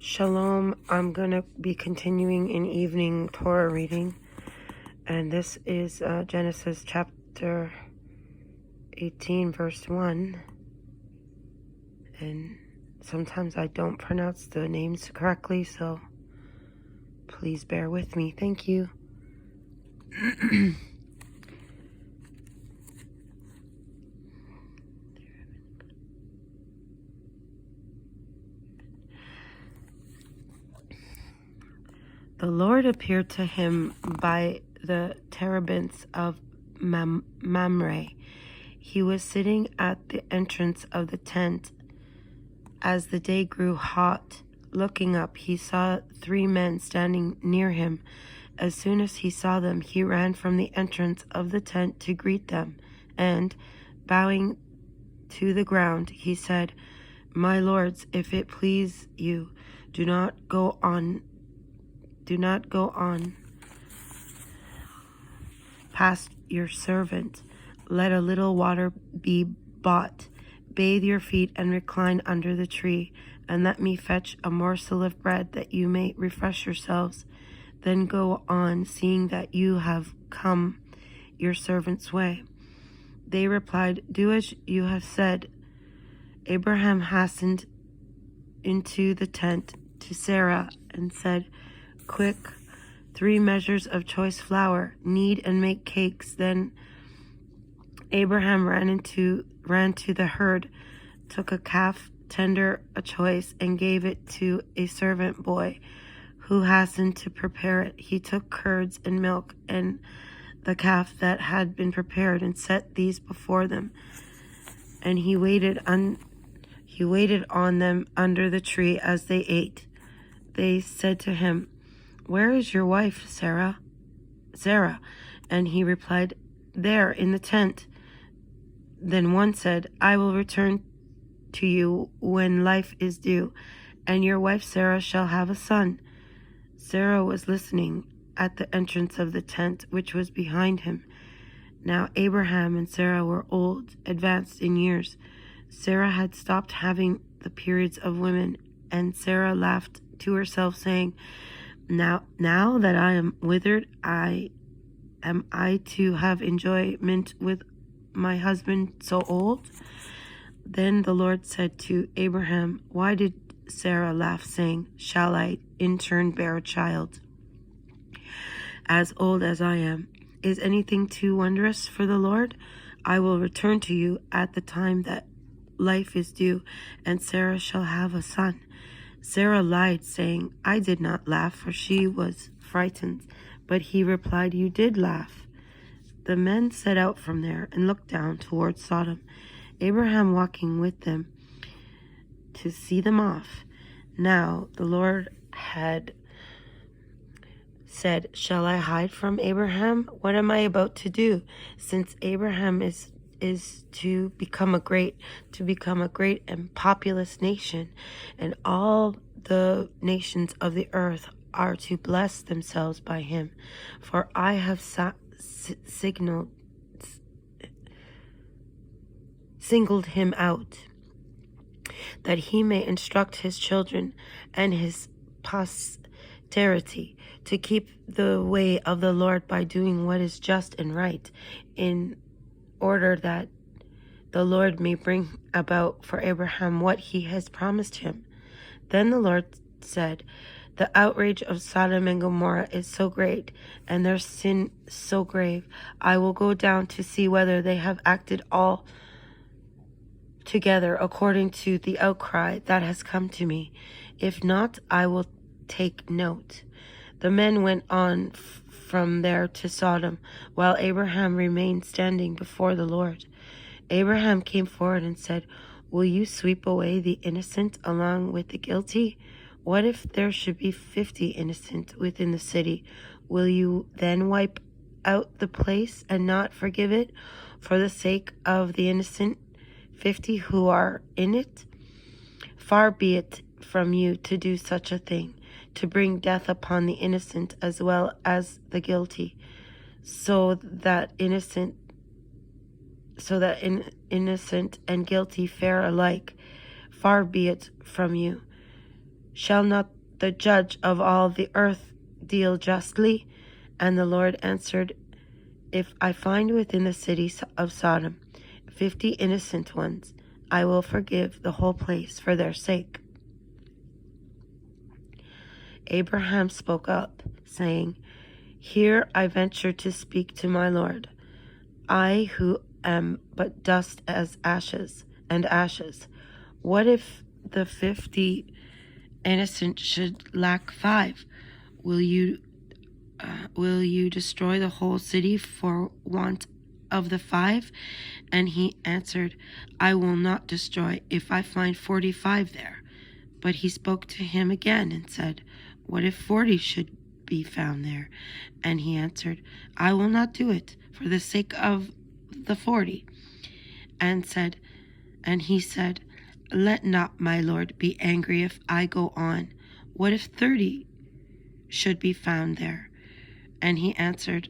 Shalom. I'm going to be continuing in evening Torah reading, and this is Genesis chapter 18 verse 1. And sometimes I don't pronounce the names correctly, so please bear with me. Thank you. The Lord appeared to him by the terebinths of Mamre. He was sitting at the entrance of the tent. As the day grew hot, looking up, he saw 3 men standing near him. As soon as he saw them, he ran from the entrance of the tent to greet them, and, bowing to the ground, he said, "My lords, if it please you, do not go on past your servant. Let a little water be bought. Bathe your feet and recline under the tree, and let me fetch a morsel of bread that you may refresh yourselves. Then go on, seeing that you have come your servant's way." They replied, "Do as you have said." Abraham hastened into the tent to Sarah and said, "Quick, 3 measures of choice flour, knead and make cakes." Then Abraham ran to the herd, took a calf tender a choice, and gave it to a servant boy who hastened to prepare it. He took curds and milk and the calf that had been prepared and set these before them, and he waited on them under the tree as they ate. They said to him, "Where is your wife, Sarah?" And he replied, "There in the tent." Then one said, "I will return to you when life is due, and your wife Sarah shall have a son." Sarah was listening at the entrance of the tent, which was behind him. Now Abraham and Sarah were old, advanced in years. Sarah had stopped having the periods of women, and Sarah laughed to herself, saying, Now that I am withered, am I to have enjoyment with my husband so old?" Then the Lord said to Abraham, "Why did Sarah laugh, saying, 'Shall I in turn bear a child, as old as I am?' Is anything too wondrous for the Lord? I will return to you at the time that life is due, and Sarah shall have a son." Sarah lied, saying, "I did not laugh," for she was frightened. But he replied, "You did laugh." The men set out from there and looked down towards Sodom, Abraham walking with them to see them off. Now the Lord had said, "Shall I hide from Abraham? What am I about to do? Since Abraham is to become a great and populous nation, and all the nations of the earth are to bless themselves by him. For I have singled him out, that he may instruct his children and his posterity to keep the way of the Lord by doing what is just and right, in order that the Lord may bring about for Abraham what he has promised him." Then the Lord said, "The outrage of Sodom and Gomorrah is so great, and their sin so grave. I will go down to see whether they have acted all together according to the outcry that has come to me. If not, I will take note." The men went on from there to Sodom, while Abraham remained standing before the Lord. Abraham came forward and said, "Will you sweep away the innocent along with the guilty? What if there should be 50 innocent within the city? Will you then wipe out the place and not forgive it for the sake of the innocent 50 who are in it? Far be it from you to do such a thing, to bring death upon the innocent as well as the guilty, so that innocent and guilty fare alike. Far be it from you. Shall not the judge of all the earth, deal justly?" And the Lord answered, "If I find within the city of Sodom 50 innocent ones, I will forgive the whole place for their sake." Abraham spoke up, saying, "Here I venture to speak to my Lord. I who am but dust as ashes and ashes. What if the 50 innocent should lack 5? Will you destroy the whole city for want of the 5? And he answered, "I will not destroy if I find 45 there." But he spoke to him again and said, "What if 40 should be found there?" And he answered, "I will not do it for the sake of the 40. And he said, "Let not my Lord be angry if I go on. What if 30 should be found there?" And he answered,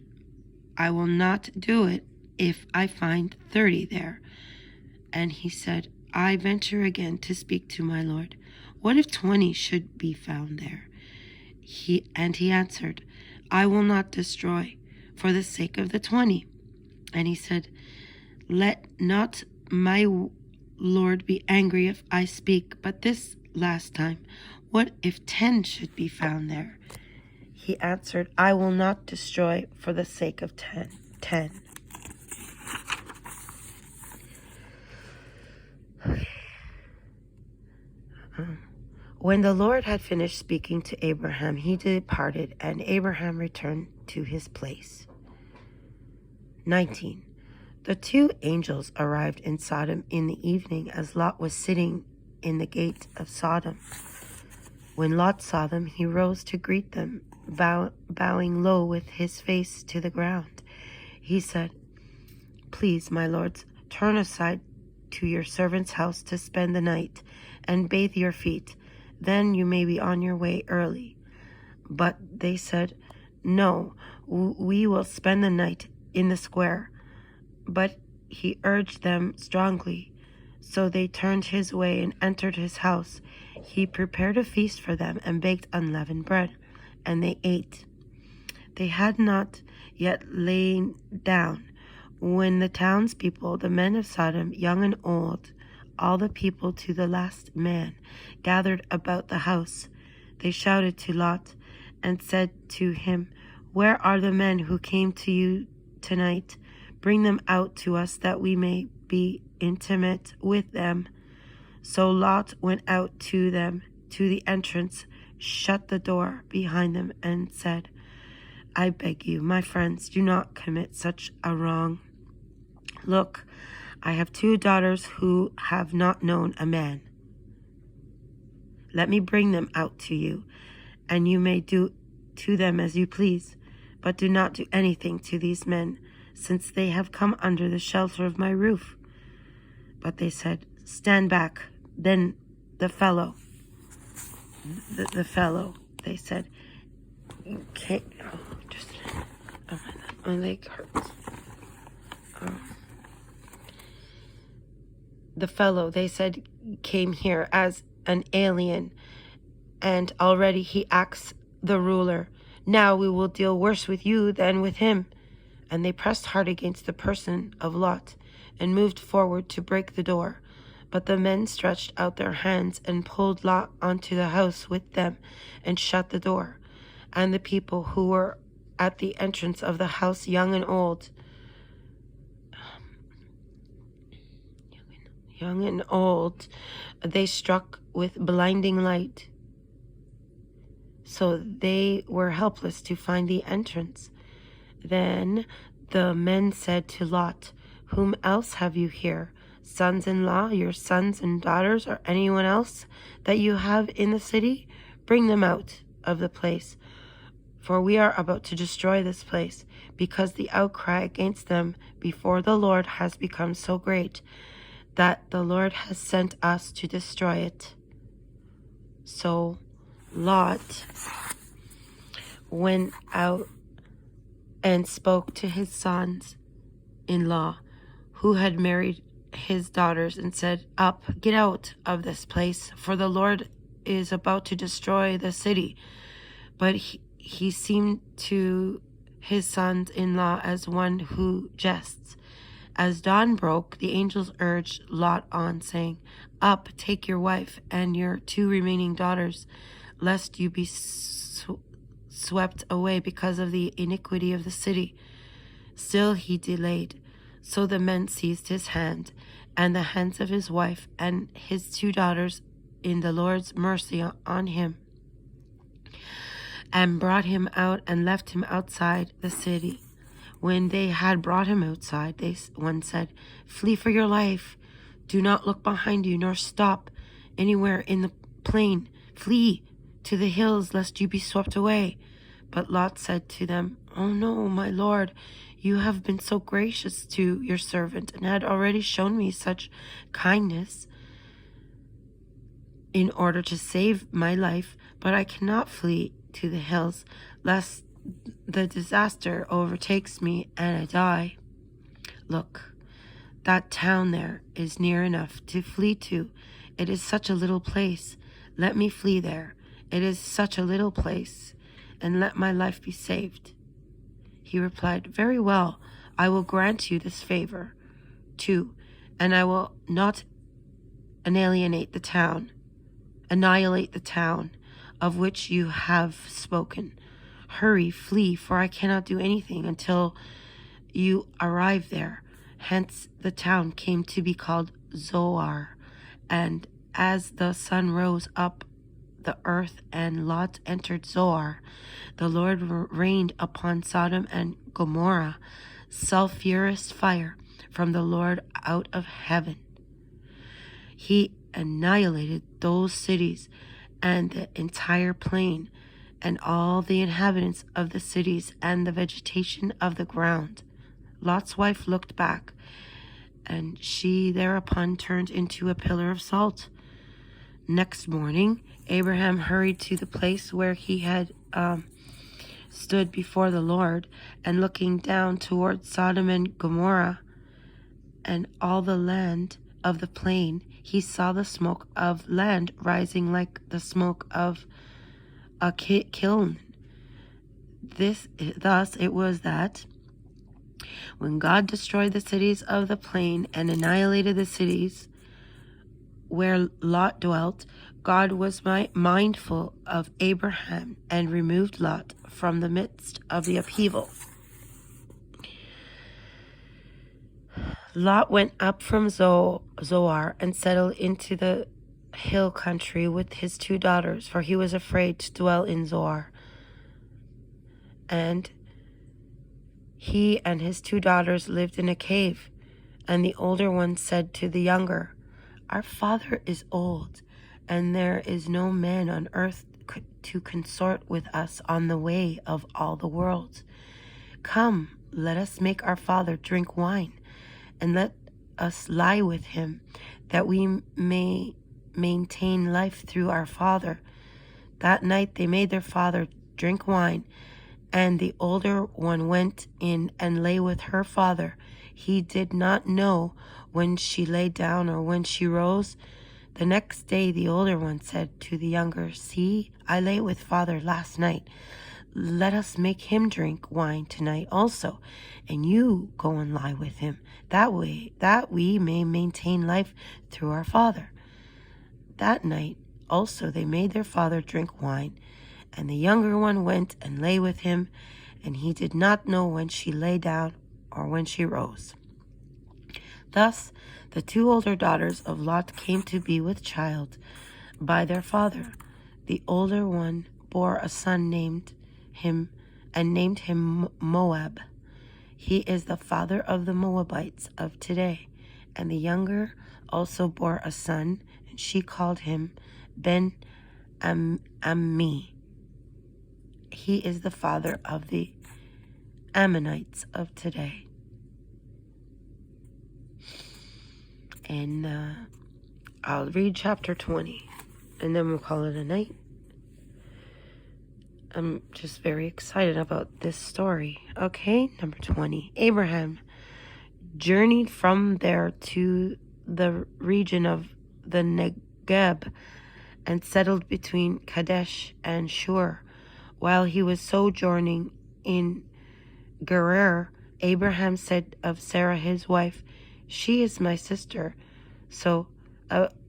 "I will not do it if I find 30 there." And he said, "I venture again to speak to my Lord. What if 20 should be found there?" He answered, "I will not destroy for the sake of the 20. And he said, "Let not my Lord be angry if I speak but this last time. What if 10 should be found there?" He answered, "I will not destroy for the sake of 10. When the Lord had finished speaking to Abraham, he departed, and Abraham returned to his place. 19. The 2 angels arrived in Sodom in the evening as Lot was sitting in the gate of Sodom. When Lot saw them, he rose to greet them, bowing low with his face to the ground. He said, "Please, my lords, turn aside to your servant's house to spend the night and bathe your feet. Then you may be on your way early." But they said, "No, we will spend the night in the square." But he urged them strongly. So they turned his way and entered his house. He prepared a feast for them and baked unleavened bread, and they ate. They had not yet lain down when the townspeople, the men of Sodom, young and old, all the people to the last man, gathered about the house. They shouted to Lot and said to him, "Where are the men who came to you tonight? Bring them out to us that we may be intimate with them." So Lot went out to them to the entrance, shut the door behind them, and said, "I beg you, my friends, do not commit such a wrong. Look, I have 2 daughters who have not known a man. Let me bring them out to you, and you may do to them as you please. But do not do anything to these men, since they have come under the shelter of my roof." But they said, "Stand back." Then the fellow, they said, "Okay, my leg hurts." The fellow, they said, came here as an alien, and already he acts the ruler. Now we will deal worse with you than with him. And they pressed hard against the person of Lot and moved forward to break the door. But the men stretched out their hands and pulled Lot onto the house with them and shut the door. And the people who were at the entrance of the house, young and old, they struck with blinding light, so they were helpless to find the entrance. Then the men said to Lot, "Whom else have you here? Sons-in-law, your sons and daughters, or anyone else that you have in the city? Bring them out of the place, for we are about to destroy this place, because the outcry against them before the Lord has become so great that the Lord has sent us to destroy it." So Lot went out and spoke to his sons-in-law who had married his daughters and said, "Up, get out of this place, for the Lord is about to destroy the city. But he seemed to his sons-in-law as one who jests. As dawn broke, the angels urged Lot on, saying, "Up, take your wife and your 2 remaining daughters, lest you be swept away because of the iniquity of the city." Still he delayed. So the men seized his hand and the hands of his wife and his 2 daughters in the Lord's mercy on him, and brought him out and left him outside the city. When they had brought him outside, one said, "Flee for your life. Do not look behind you, nor stop anywhere in the plain. Flee to the hills, lest you be swept away." But Lot said to them, "Oh no, my lord, you have been so gracious to your servant, and had already shown me such kindness in order to save my life, but I cannot flee to the hills, lest the disaster overtakes me and I die. Look, that town there is near enough to flee to. It is such a little place. Let me flee there. It is such a little place, and let my life be saved." He replied, "Very well, I will grant you this favor, too, and I will not annihilate the town of which you have spoken. Hurry, flee, for I cannot do anything until you arrive there." Hence the town came to be called Zoar. And as the sun rose up the earth and Lot entered Zoar, the Lord rained upon Sodom and Gomorrah sulphurous fire from the Lord out of heaven. He annihilated those cities and the entire plain, and all the inhabitants of the cities and the vegetation of the ground. Lot's wife looked back, and she thereupon turned into a pillar of salt. Next morning, Abraham hurried to the place where he had stood before the Lord, and looking down toward Sodom and Gomorrah and all the land of the plain, he saw the smoke of land rising like the smoke of a kiln. Thus it was that when God destroyed the cities of the plain and annihilated the cities where Lot dwelt, God was mindful of Abraham and removed Lot from the midst of the upheaval. Lot went up from Zoar and settled into the hill country with his 2 daughters, for he was afraid to dwell in Zoar. And he and his 2 daughters lived in a cave. And the older one said to the younger, "Our father is old, and there is no man on earth to consort with us on the way of all the world. Come, let us make our father drink wine, and let us lie with him, that we may maintain life through our father." That night they made their father drink wine, and the older one went in and lay with her father. He did not know when she lay down or when she rose. The next day the older one said to the younger, "See, I lay with father last night. Let us make him drink wine tonight also, and you go and lie with him, that we may maintain life through our father." That night also they made their father drink wine, and the younger one went and lay with him, and he did not know when she lay down or when she rose. Thus the 2 older daughters of Lot came to be with child by their father. The older one bore a son named him Moab. He is the father of the Moabites of today. And the younger also bore a son, and she called him Ben-Ammi. He is the father of the Ammonites of today. And I'll read chapter 20, and then we'll call it a night. I'm just very excited about this story. Okay, number 20. Abraham journeyed from there to the region of the Negeb and settled between Kadesh and Shur. While he was sojourning in Gerar, Abraham said of Sarah his wife, "She is my sister." So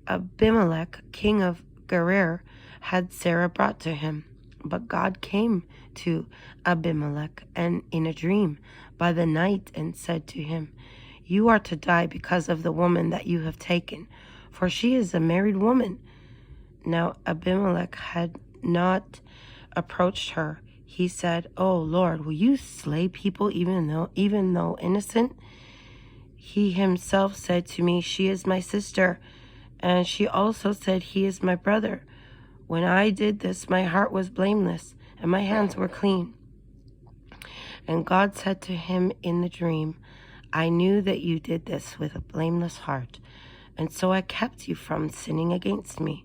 Abimelech, king of Gerar, had Sarah brought to him. But God came to Abimelech and in a dream by the night and said to him, "You are to die because of the woman that you have taken, for she is a married woman." Now Abimelech had not approached her. He said, "Oh Lord, will you slay people even though innocent?" He himself said to me, "She is my sister." And she also said, "He is my brother." When I did this, my heart was blameless, and my hands were clean. And God said to him in the dream, "I knew that you did this with a blameless heart, and so I kept you from sinning against me.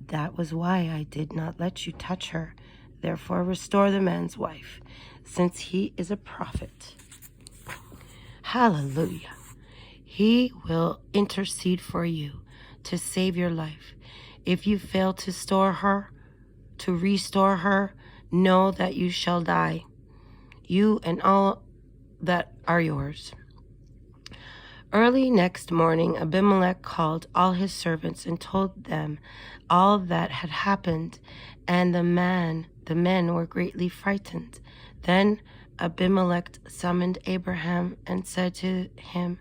That was why I did not let you touch her. Therefore restore the man's wife, since he is a prophet." Hallelujah. He will intercede for you to save your life. If you fail to restore her, know that you shall die, you and all that are yours. Early next morning, Abimelech called all his servants and told them all that had happened, and the men were greatly frightened. Then Abimelech summoned Abraham and said to him,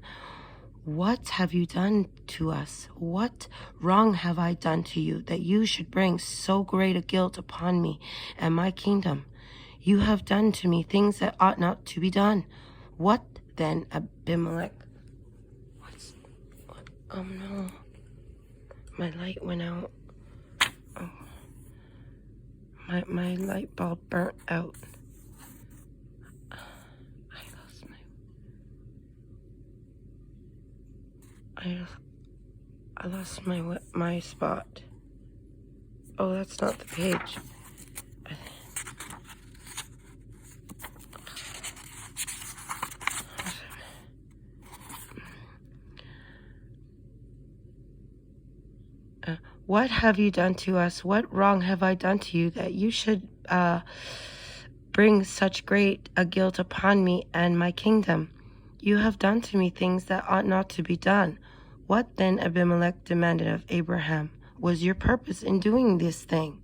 "What have you done to us? What wrong have I done to you that you should bring so great a guilt upon me and my kingdom? You have done to me things that ought not to be done." What then, Abimelech? Oh no, my light went out. Oh, my light bulb burnt out. I lost my spot. Oh, that's not the page. What have you done to us? What wrong have I done to you that you should bring such great a guilt upon me and my kingdom? You have done to me things that ought not to be done. What then, Abimelech demanded of Abraham, was your purpose in doing this thing?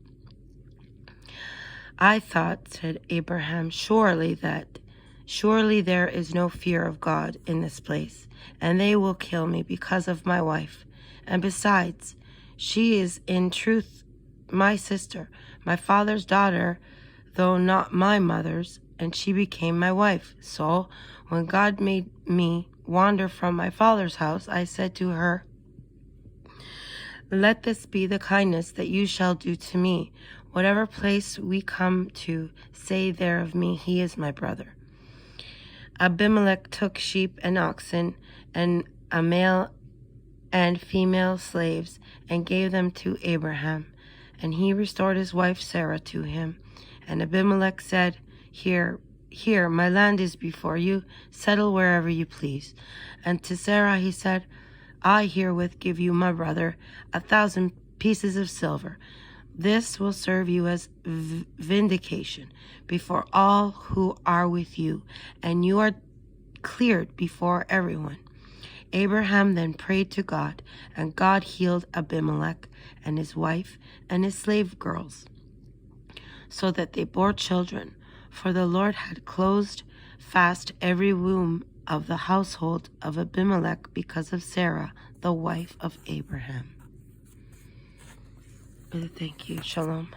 I thought, said Abraham, surely there is no fear of God in this place, and they will kill me because of my wife. And besides, she is in truth my sister, my father's daughter, though not my mother's, and she became my wife. So when God made me wander from my father's house, I said to her, let this be the kindness that you shall do to me. Whatever place we come to, say there of me, he is my brother. Abimelech took sheep and oxen and a male and female slaves and gave them to Abraham. And he restored his wife Sarah to him. And Abimelech said, Here, my land is before you. Settle wherever you please. And to Sarah he said, I herewith give you, my brother, 1,000 pieces of silver. This will serve you as vindication before all who are with you, and you are cleared before everyone. Abraham then prayed to God, and God healed Abimelech and his wife and his slave girls, so that they bore children, for the Lord had closed fast every womb of the household of Abimelech because of Sarah, the wife of Abraham. Thank you. Shalom.